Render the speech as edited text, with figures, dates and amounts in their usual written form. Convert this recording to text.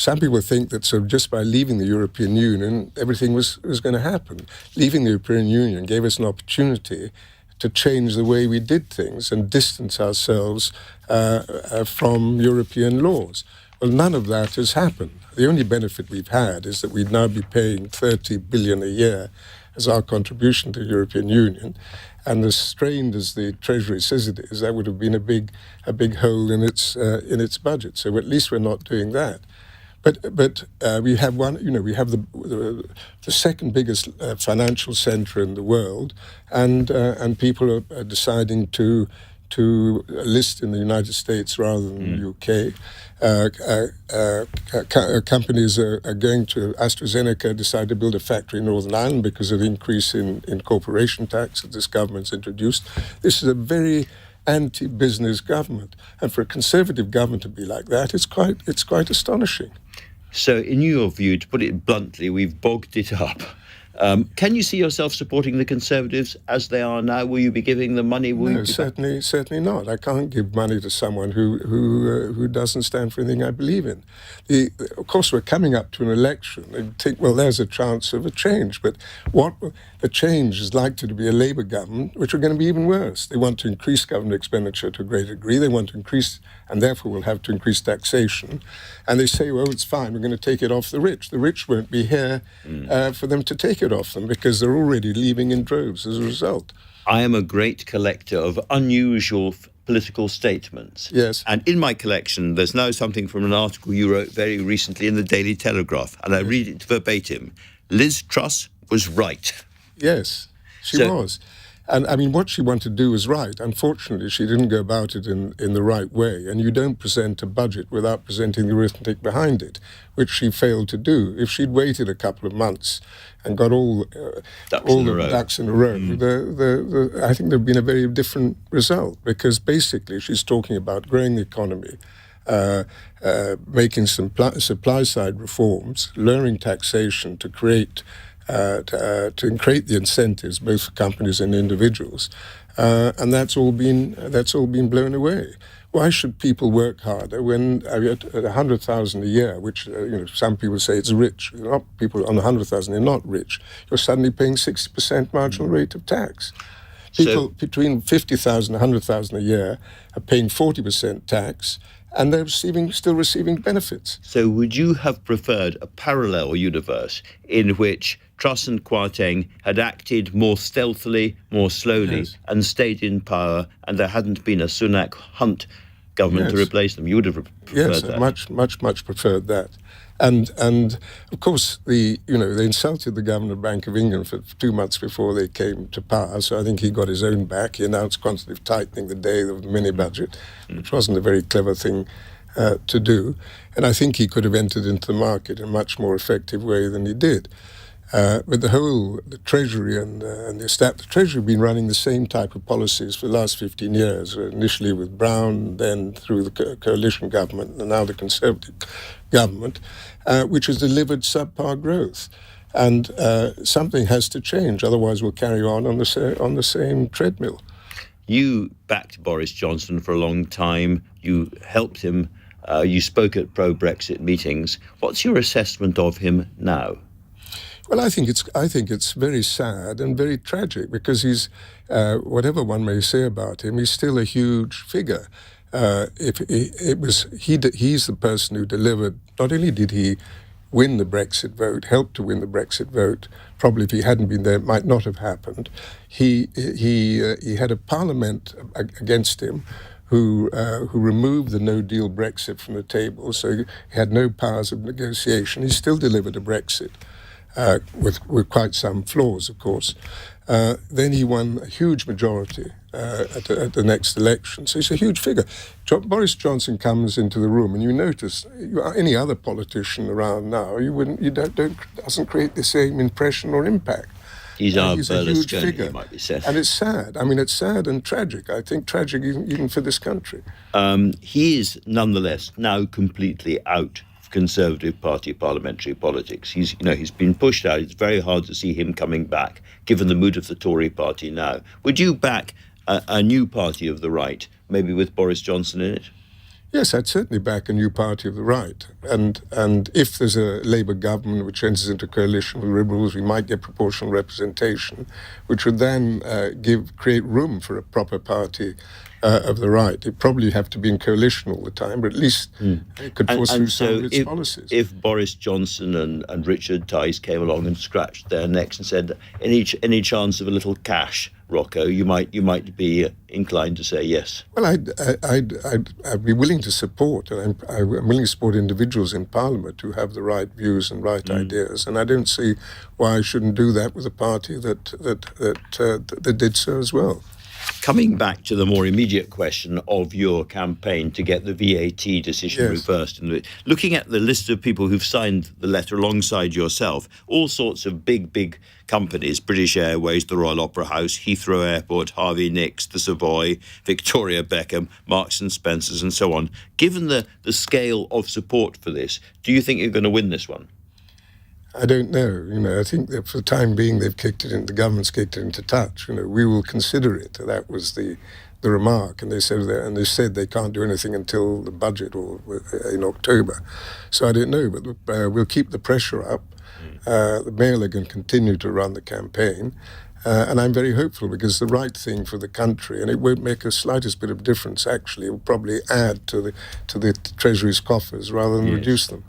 some people think that so just by leaving the European Union, everything was going to happen. Leaving the European Union gave us an opportunity to change the way we did things and distance ourselves from European laws. Well, none of that has happened. The only benefit we've had is that we'd now be paying 30 billion a year as our contribution to the European Union. And as strained as the Treasury says it is, that would have been a big hole in its budget. So at least we're not doing that. But we have we have the second biggest financial centre in the world, and people are deciding to list in the United States rather than the UK. Companies are going to, AstraZeneca decided to build a factory in Northern Ireland because of the increase in corporation tax that this government's introduced. This is a very anti-business government, and for a Conservative government to be like that, it's quite astonishing. So, in your view, to put it bluntly, we've bogged it up. Can you see yourself supporting the Conservatives as they are now? Will you be giving them money? No, certainly not. I can't give money to someone who doesn't stand for anything I believe in. Of course, we're coming up to an election and think, well, there's a chance of a change. But what the change is likely to be a Labour government, which are going to be even worse. They want to increase government expenditure to a greater degree. They want to increase, and therefore will have to increase taxation. And they say, well, it's fine, we're going to take it off the rich. The rich won't be here for them to take it off them because they're already leaving in droves as a result. I am a great collector of unusual political statements. Yes. And in my collection, there's now something from an article you wrote very recently in the Daily Telegraph, and I read it verbatim. Liz Truss was right. Yes, she was. And I mean, what she wanted to do was right. Unfortunately, she didn't go about it in the right way. And you don't present a budget without presenting the arithmetic behind it, which she failed to do. If she'd waited a couple of months and got all the ducks in a row, I think there'd been a very different result. Because basically, she's talking about growing the economy, making some supply-side reforms, lowering taxation to create the incentives both for companies and individuals, and that's all been blown away. Why should people work harder when at 100,000 a year, which some people say it's rich? People on 100,000 are not rich. You're suddenly paying 60% marginal rate of tax. People between 50,000 and 100,000 a year are paying 40% tax, and they're still receiving benefits. So would you have preferred a parallel universe in which Truss and Kwarteng had acted more stealthily, more slowly, and stayed in power, and there hadn't been a Sunak-Hunt government to replace them? You would have preferred that. Yes, much preferred that. And of course, they insulted the Governor of Bank of England for 2 months before they came to power, so I think he got his own back. He announced quantitative tightening the day of the mini-budget, which wasn't a very clever thing to do. And I think he could have entered into the market in a much more effective way than he did. But the Treasury and the Treasury have been running the same type of policies for the last 15 years, initially with Brown, then through the coalition government, and now the Conservative government, which has delivered subpar growth. And something has to change, otherwise we'll carry on the same treadmill. You backed Boris Johnson for a long time. You helped him. You spoke at pro-Brexit meetings. What's your assessment of him now? Well, I think it's very sad and very tragic because he's, whatever one may say about him, he's still a huge figure. He's the person who delivered. Not only did he win the Brexit vote, helped to win the Brexit vote. Probably if he hadn't been there, it might not have happened. He had a parliament against him who removed the no-deal Brexit from the table, so he had no powers of negotiation. He still delivered a Brexit. With quite some flaws, of course. Then he won a huge majority at the next election. So he's a huge figure. Boris Johnson comes into the room, and you notice any other politician around now, doesn't create the same impression or impact. He's a huge figure, it might be said. And it's sad. I mean, it's sad and tragic. I think tragic even for this country. He is nonetheless now completely out Conservative Party parliamentary politics. He's been pushed out. It's very hard to see him coming back, given the mood of the Tory party now. Would you back a new party of the right, maybe with Boris Johnson in it? Yes, I'd certainly back a new party of the right. And if there's a Labour government which enters into coalition with Liberals, we might get proportional representation, which would then create room for a proper party of the right. It'd probably have to be in coalition all the time, but at least it could force through some of its policies. If Boris Johnson and Richard Tice came along and scratched their necks and said, any chance of a little cash, Rocco, you might be inclined to say yes. Well, I'd be willing to support, and I'm willing to support individuals in Parliament who have the right views and right ideas, and I don't see why I shouldn't do that with a party that did so as well. Coming back to the more immediate question of your campaign to get the VAT decision reversed, and looking at the list of people who've signed the letter alongside yourself, all sorts of big companies, British Airways, the Royal Opera House, Heathrow Airport, Harvey Nicks, the Savoy, Victoria Beckham, Marks and Spencers, and so on. Given the scale of support for this, do you think you're going to win this one? I don't know. I think that for the time being, the government's kicked it into touch. We will consider it. That was the remark, and they said they can't do anything until the budget or in October. So I don't know, but we'll keep the pressure up. The Mail are going to continue to run the campaign, and I'm very hopeful because the right thing for the country, and it won't make the slightest bit of difference. Actually, it will probably add to the Treasury's coffers rather than reduce them.